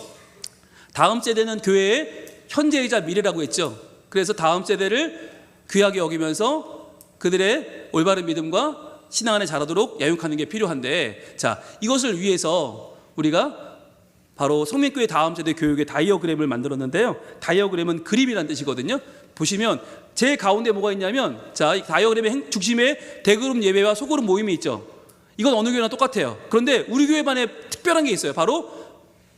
다음 세대는 교회의 현재이자 미래라고 했죠. 그래서 다음 세대를 귀하게 여기면서 그들의 올바른 믿음과 신앙 안에 자라도록 양육하는 게 필요한데, 자, 이것을 위해서 우리가 바로 성민교회 다음 세대 교육의 다이어그램을 만들었는데요. 다이어그램은 그림이라는 뜻이거든요. 보시면 제 가운데 뭐가 있냐면, 자, 이 다이어그램의 중심에 대그룹 예배와 소그룹 모임이 있죠. 이건 어느 교회나 똑같아요. 그런데 우리 교회만의 특별한 게 있어요. 바로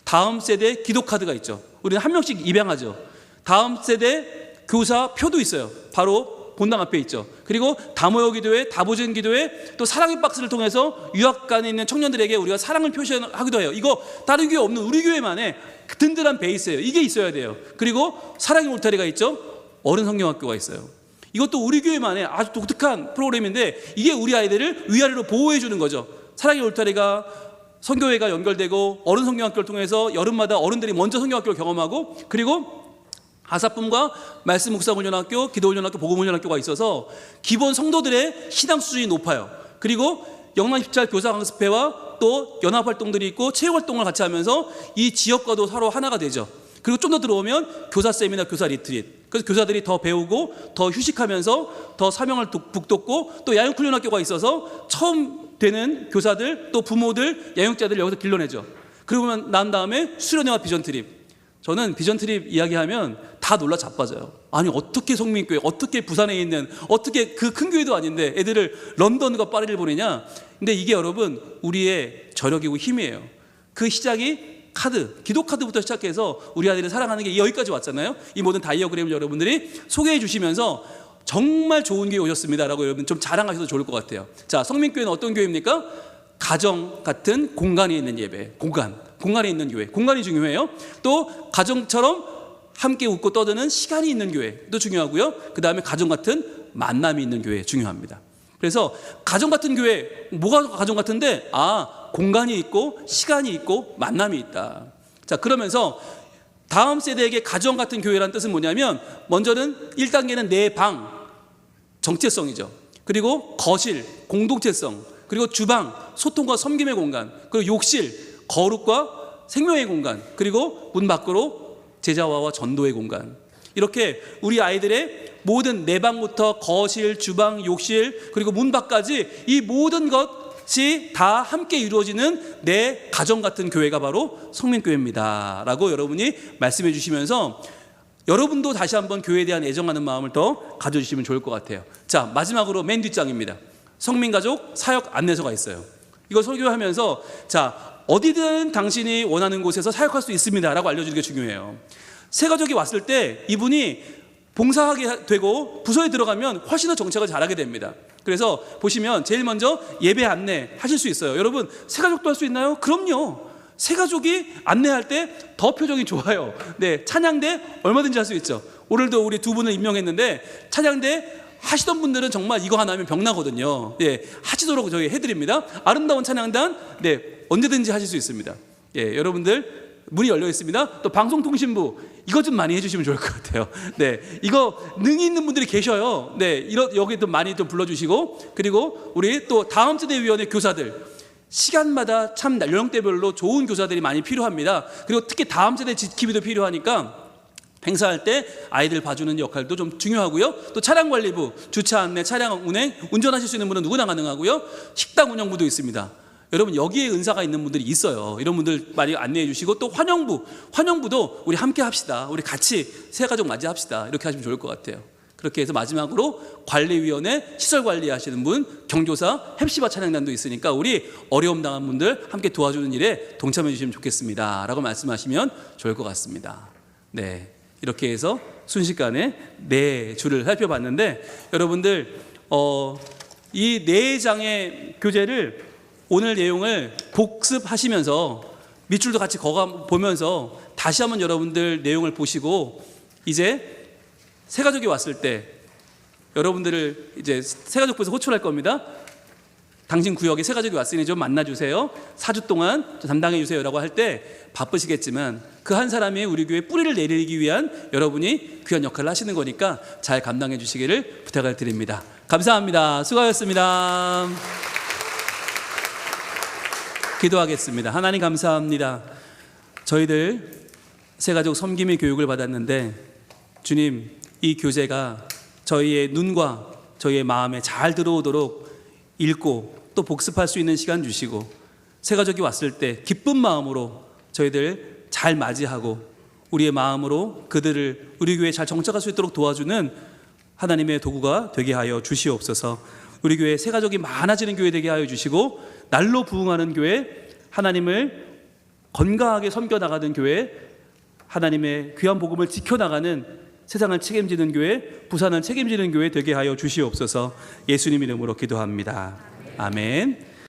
다음 세대 기도 카드가 있죠. 우리는 한 명씩 입양하죠. 다음 세대 교사 표도 있어요. 바로 본당 앞에 있죠. 그리고 다모여 기도회, 다보진 기도회, 또 사랑의 박스를 통해서 유학간에 있는 청년들에게 우리가 사랑을 표시하기도 해요. 이거 다른 교회 없는 우리 교회만의 든든한 베이스예요. 이게 있어야 돼요. 그리고 사랑의 울타리가 있죠. 어른 성경학교가 있어요. 이것도 우리 교회만의 아주 독특한 프로그램인데, 이게 우리 아이들을 위아래로 보호해 주는 거죠. 사랑의 울타리가 성교회가 연결되고 어른 성경학교를 통해서 여름마다 어른들이 먼저 성경학교를 경험하고, 그리고 아사품과 말씀 묵상훈련학교, 기도훈련학교, 복음훈련학교가 있어서 기본 성도들의 신앙 수준이 높아요. 그리고 영남 14 교사 강습회와 또 연합활동들이 있고 체육활동을 같이 하면서 이 지역과도 서로 하나가 되죠. 그리고 좀 더 들어오면 교사 세미나, 교사 리트릿. 그래서 교사들이 더 배우고 더 휴식하면서 더 사명을 북돋고, 또 야육훈련학교가 있어서 처음 되는 교사들, 또 부모들, 야육자들 여기서 길러내죠. 그러고 난 다음에 수련회와 비전 트립. 저는 비전 트립 이야기하면 다 놀라 자빠져요. 아니, 어떻게 성민교회, 어떻게 부산에 있는, 어떻게 그 큰 교회도 아닌데 애들을 런던과 파리를 보내냐. 근데 이게 여러분 우리의 저력이고 힘이에요. 그 시작이 카드, 기도 카드부터 시작해서 우리 아이들을 사랑하는 게 여기까지 왔잖아요. 이 모든 다이어그램을 여러분들이 소개해 주시면서 정말 좋은 교회 오셨습니다라고 여러분 좀 자랑하셔도 좋을 것 같아요. 자, 성민교회는 어떤 교회입니까? 가정 같은 공간에 있는 예배, 공간에 있는 교회, 공간이 중요해요. 또 가정처럼 함께 웃고 떠드는 시간이 있는 교회도 중요하고요. 그 다음에 가정 같은 만남이 있는 교회 중요합니다. 그래서 가정 같은 교회, 뭐가 가정 같은데? 공간이 있고 시간이 있고 만남이 있다. 자, 그러면서 다음 세대에게 가정 같은 교회라는 뜻은 뭐냐면, 먼저는 1단계는 내 방, 정체성이죠. 그리고 거실, 공동체성, 그리고 주방, 소통과 섬김의 공간, 그리고 욕실, 거룩과 생명의 공간, 그리고 문 밖으로 제자화와 전도의 공간. 이렇게 우리 아이들의 모든 내 방부터 거실, 주방, 욕실, 그리고 문 밖까지 이 모든 것이 다 함께 이루어지는 내 가정 같은 교회가 바로 성민교회입니다 라고 여러분이 말씀해 주시면서 여러분도 다시 한번 교회에 대한 애정하는 마음을 더 가져주시면 좋을 것 같아요. 자, 마지막으로 맨 뒷장입니다. 성민가족 사역 안내서가 있어요. 이걸 설교하면서, 자, 어디든 당신이 원하는 곳에서 사역할 수 있습니다 라고 알려주는 게 중요해요. 새 가족이 왔을 때 이분이 봉사하게 되고 부서에 들어가면 훨씬 더 정착을 잘하게 됩니다. 그래서 보시면 제일 먼저 예배 안내 하실 수 있어요. 여러분 새가족도 할 수 있나요? 그럼요. 새가족이 안내할 때 더 표정이 좋아요. 네, 찬양대 얼마든지 할 수 있죠. 오늘도 우리 두 분을 임명했는데 찬양대 하시던 분들은 정말 이거 하나 하면 병나거든요. 예, 하시도록 저희 해드립니다. 아름다운 찬양단, 네, 언제든지 하실 수 있습니다. 예, 여러분들 문이 열려 있습니다. 또 방송통신부 이거 좀 많이 해주시면 좋을 것 같아요. 네, 이거 능이 있는 분들이 계셔요. 네, 여기 또 많이 좀 불러주시고, 그리고 우리 또 다음 세대위원회 교사들 시간마다 참 연령대별로 좋은 교사들이 많이 필요합니다. 그리고 특히 다음 세대 지키기도 필요하니까. 행사할 때 아이들 봐주는 역할도 좀 중요하고요. 또 차량관리부, 주차 안내, 차량 운행, 운전하실 수 있는 분은 누구나 가능하고요. 식당 운영부도 있습니다. 여러분 여기에 은사가 있는 분들이 있어요. 이런 분들 많이 안내해 주시고, 또 환영부도 우리 함께 합시다. 우리 같이 새가족 맞이합시다. 이렇게 하시면 좋을 것 같아요. 그렇게 해서 마지막으로 관리위원회, 시설 관리하시는 분, 경조사, 햅시바 찬양단도 있으니까 우리 어려움 당한 분들 함께 도와주는 일에 동참해 주시면 좋겠습니다 라고 말씀하시면 좋을 것 같습니다. 네, 이렇게 해서 순식간에 4주를 살펴봤는데, 여러분들 이 4장의 교재를 오늘 내용을 복습하시면서 밑줄도 같이 보면서 다시 한번 여러분들 내용을 보시고, 이제 새가족이 왔을 때 여러분들을 이제 새가족부에서 호출할 겁니다. 당신 구역에 새가족이 왔으니 좀 만나주세요. 4주 동안 좀 담당해 주세요라고 할 때 바쁘시겠지만 그 한 사람이 우리 교회에 뿌리를 내리기 위한 여러분이 귀한 역할을 하시는 거니까 잘 감당해 주시기를 부탁을 드립니다. 감사합니다. 수고하셨습니다. 기도하겠습니다. 하나님 감사합니다. 저희들 새가족 섬김의 교육을 받았는데 주님, 이 교재가 저희의 눈과 저희의 마음에 잘 들어오도록 읽고 또 복습할 수 있는 시간 주시고, 새가족이 왔을 때 기쁜 마음으로 저희들 잘 맞이하고 우리의 마음으로 그들을 우리 교회에 잘 정착할 수 있도록 도와주는 하나님의 도구가 되게 하여 주시옵소서. 우리 교회 새가족이 많아지는 교회 되게 하여 주시고, 날로 부흥하는 교회, 하나님을 건강하게 섬겨나가는 교회, 하나님의 귀한 복음을 지켜나가는 세상을 책임지는 교회, 부산을 책임지는 교회 되게 하여 주시옵소서. 예수님 이름으로 기도합니다. 아멘.